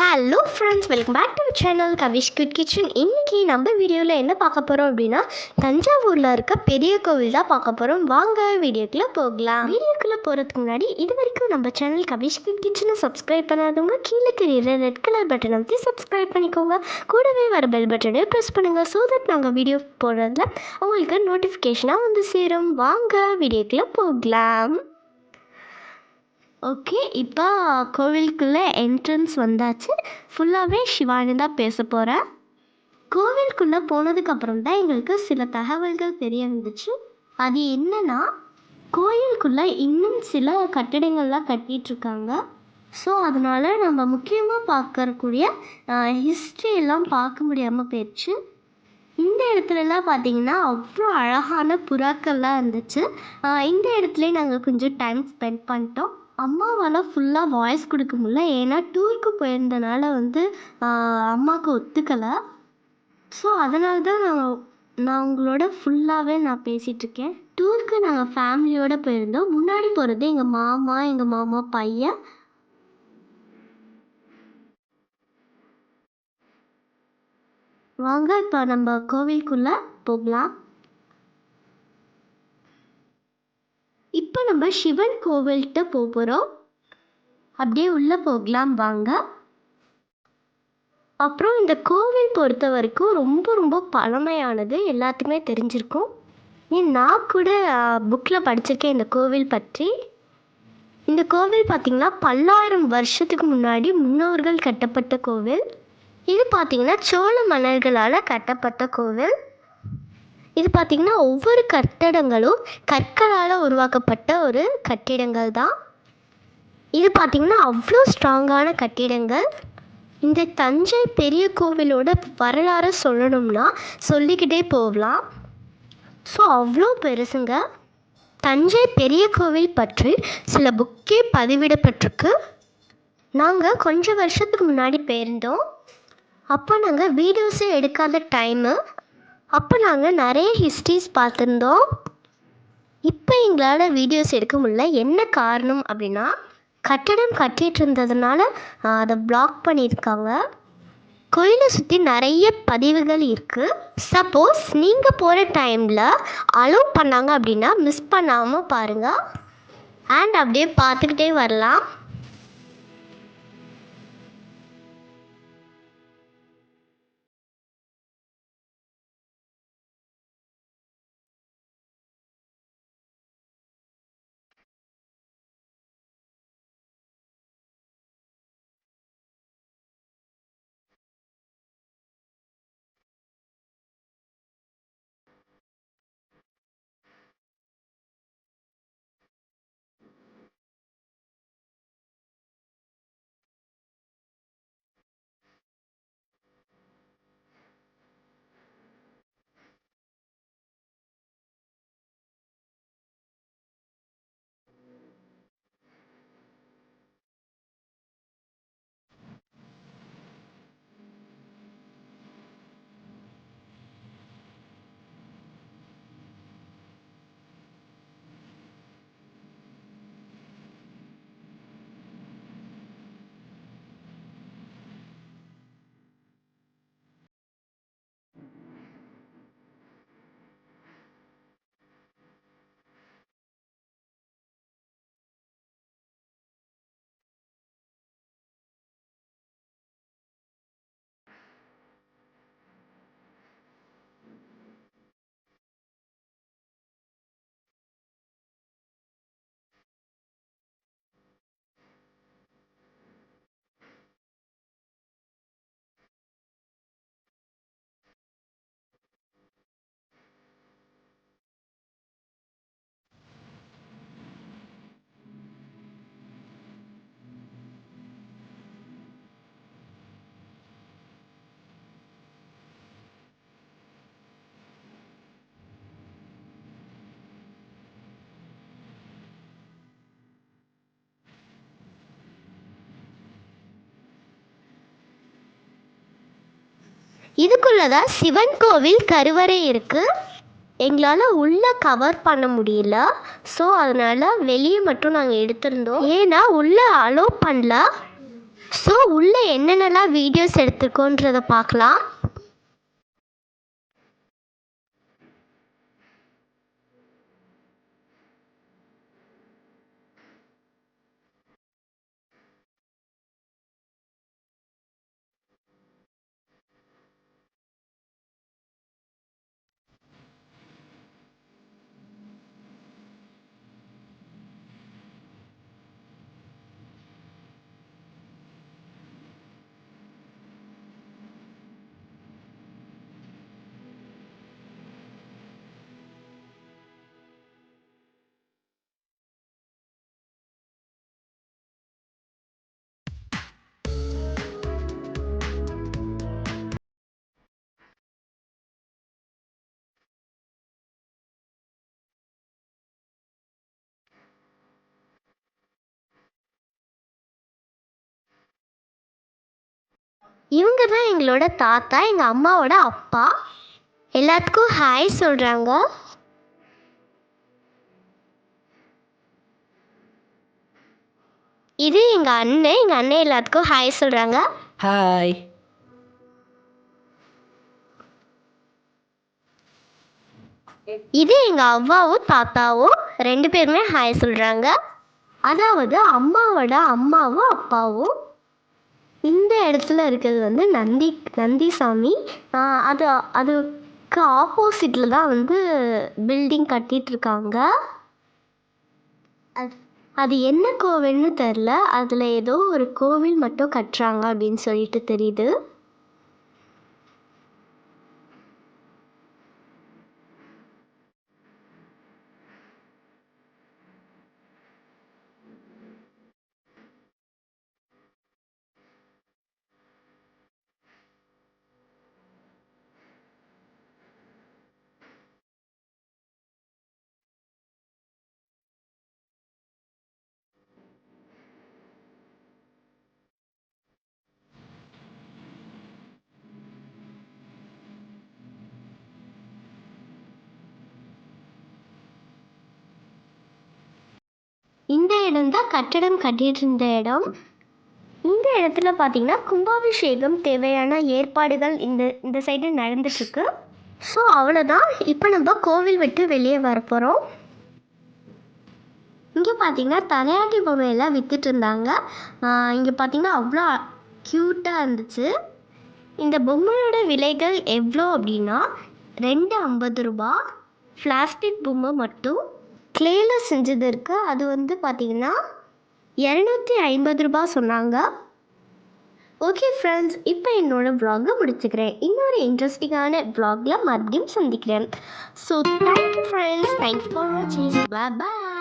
Hello friends, welcome back to channel Kavish good kitchen. இன்றைக்கி நம்ம வீடியோவில் என்ன பார்க்க போகிறோம் அப்படின்னா, தஞ்சாவூரில் இருக்க பெரிய கோவில் தான் பார்க்க போகிறோம். வாங்க வீடியோக்குள்ளே போகலாம். வீடியோக்குள்ளே போகிறதுக்கு முன்னாடி இது வரைக்கும் நம்ம சேனல் கவிஷ் குட் கிச்சனை சப்ஸ்கிரைப் பண்ணாதவங்க கீழே தெரியுற ரெட் கலர் பட்டன் அமைத்து சப்ஸ்கிரைப் பண்ணிக்கோங்க. கூடவே வர பெல் பட்டனை ப்ரெஸ் பண்ணுங்கள். ஸோ தட் நாங்கள் வீடியோ போடுறதுல உங்களுக்கு நோட்டிஃபிகேஷனாக வந்து சேரும். வாங்க வீடியோக்குள்ளே போகலாம். ஓகே, இப்போ கோவிலுக்குள்ளே என்ட்ரன்ஸ் வந்தாச்சு. ஃபுல்லாகவே சிவானி தான் பேச போகிறேன். கோவிலுக்குள்ளே போனதுக்கப்புறம் தான் எங்களுக்கு சில தகவல்கள் தெரிய வந்துச்சு. அது என்னன்னா, கோயிலுக்குள்ளே இன்னும் சில கட்டிடங்கள்லாம் கட்டிகிட்ருக்காங்க. ஸோ அதனால் நம்ம முக்கியமாக பார்க்கக்கூடிய ஹிஸ்ட்ரியெல்லாம் பார்க்க முடியாமல் போயிடுச்சு. இந்த இடத்துலலாம் பார்த்திங்கன்னா அவ்வளோ அழகான புறாக்கள்லாம் இருந்துச்சு. இந்த இடத்துலையே நாங்கள் கொஞ்சம் டைம் ஸ்பெண்ட் பண்ணிட்டோம். அம்மாவால் ஃபுல்லாக வாய்ஸ் கொடுக்க முடியல, ஏன்னா டூருக்கு போயிருந்தனால அம்மாவுக்கு ஒத்துக்கலை. ஸோ அதனால தான் நான் உங்களோட ஃபுல்லாகவே நான் பேசிகிட்ருக்கேன். டூருக்கு நாங்கள் ஃபேமிலியோடு போயிருந்தோம். முன்னாடி போகிறது எங்கள் மாமா பையன். வாங்க இப்போ நம்ம கோவிலுக்குள்ளே போகலாம். இப்போ நம்ம சிவன் கோவில்கிட்ட போகிறோம். அப்படியே உள்ளே போகலாம் வாங்க. அப்புறம் இந்த கோவில் பொறுத்த வரைக்கும் ரொம்ப ரொம்ப பழமையானது, எல்லாத்துக்குமே தெரிஞ்சிருக்கும். நான் கூட புக்கில் படிச்சிருக்கேன் இந்த கோவில் பற்றி. இந்த கோவில் பார்த்திங்கன்னா பல்லாயிரம் வருஷத்துக்கு முன்னாடி முன்னோர்கள் கட்டப்பட்ட கோவில். இது பார்த்திங்கன்னா சோழ மன்னர்களால் கட்டப்பட்ட கோவில். இது பார்த்திங்கன்னா ஒவ்வொரு கட்டடங்களும் கற்களால் உருவாக்கப்பட்ட ஒரு கட்டிடங்கள் தான். இது பார்த்திங்கன்னா அவ்வளோ ஸ்ட்ராங்கான கட்டிடங்கள். இந்த தஞ்சை பெரிய கோவிலோட வரலாறு சொல்லணும்னா சொல்லிக்கிட்டே போகலாம். ஸோ அவ்வளோ பெருசுங்க. தஞ்சை பெரிய கோவில் பற்றி சில புக்கே பதிவிடப்பட்டிருக்கு. நாங்கள் கொஞ்சம் வருஷத்துக்கு முன்னாடி போயிருந்தோம். அப்போ நாங்கள் வீடியோஸே எடுக்காத டைமு. அப்போ நாங்கள் நிறைய ஹிஸ்ட்ரிஸ் பார்த்துருந்தோம். இப்போ எங்களால் வீடியோஸ் எடுக்க முடியல. என்ன காரணம் அப்படின்னா, கட்டடம் கட்டிகிட்டு இருந்ததுனால அதை பிளாக் பண்ணியிருக்காங்க. கோயிலை சுற்றி நிறைய பதிவுகள் இருக்குது. சப்போஸ் நீங்கள் போகிற டைமில் அலோவ் பண்ணாங்க அப்படின்னா மிஸ் பண்ணாமல் பாருங்கள். அண்ட் அப்படியே பார்த்துக்கிட்டே வரலாம். இதுக்குள்ளே தான் சிவன் கோவில் கருவறை இருக்குது. எங்களால் உள்ளே கவர் பண்ண முடியல. ஸோ அதனால் வெளியே மட்டும் நாங்கள் எடுத்திருந்தோம். ஏன்னா உள்ளே அலோவ் பண்ணல. ஸோ உள்ளே என்னென்னலாம் வீடியோஸ் எடுத்துருக்கோன்றதை பார்க்கலாம். இவங்க தான் எங்களோட தாத்தா, எங்கள் அம்மாவோட அப்பா. எல்லாத்துக்கும் ஹாய் சொல்கிறாங்க. இது எங்கள் அண்ணன் எல்லாத்துக்கும் ஹாய் சொல்கிறாங்க. ஹாய். இது எங்கள் அவ்வாவும் தாத்தாவும் 2 பேருமே ஹாய் சொல்கிறாங்க. அதாவது அம்மாவோட அம்மாவும் அப்பாவும். இந்த இடத்துல இருக்கிறது வந்து நந்தி சாமி. அதுக்கு ஆப்போசிட்டில் தான் வந்து பில்டிங் கட்டிகிட்ருக்காங்க. அது என்ன கோவில்னு தெரில. அதில் ஏதோ ஒரு கோவில் மட்டும் கட்டுறாங்க அப்படின்னு சொல்லிட்டு தெரியுது. இந்த இடம் தான் கட்டடம் கட்டிட்டு இருந்த இடம். இந்த இடத்துல பார்த்தீங்கன்னா கும்பாபிஷேகம் தேவையான ஏற்பாடுகள் இந்த சைடு நடந்துட்டுருக்கு. ஸோ அவ்வளோதான். இப்போ நம்ம கோவில் விட்டு வெளியே வரப்போகிறோம். இங்கே பார்த்தீங்கன்னா தலையாட்டி பொம்மையெல்லாம் விற்றுட்டு இருந்தாங்க. இங்கே பார்த்தீங்கன்னா அவ்வளோ க்யூட்டாக இருந்துச்சு. இந்த பொம்மையோட விலைகள் எவ்வளோ அப்படின்னா 250 ரூபா. பிளாஸ்டிக் பொம்மை மட்டும் கிளேயில் செஞ்சது இருக்குது. அது வந்து பார்த்திங்கன்னா 250 ரூபா சொன்னாங்க. ஓகே ஃப்ரெண்ட்ஸ், இப்போ என்னோடய வ்ளாகை முடிச்சுக்கிறேன். இன்னொரு இன்ட்ரெஸ்டிங்கான வ்ளாகில் மறுபடியும் சந்திக்கிறேன். So thank you friends, thanks for வாட்சிங். பாய்.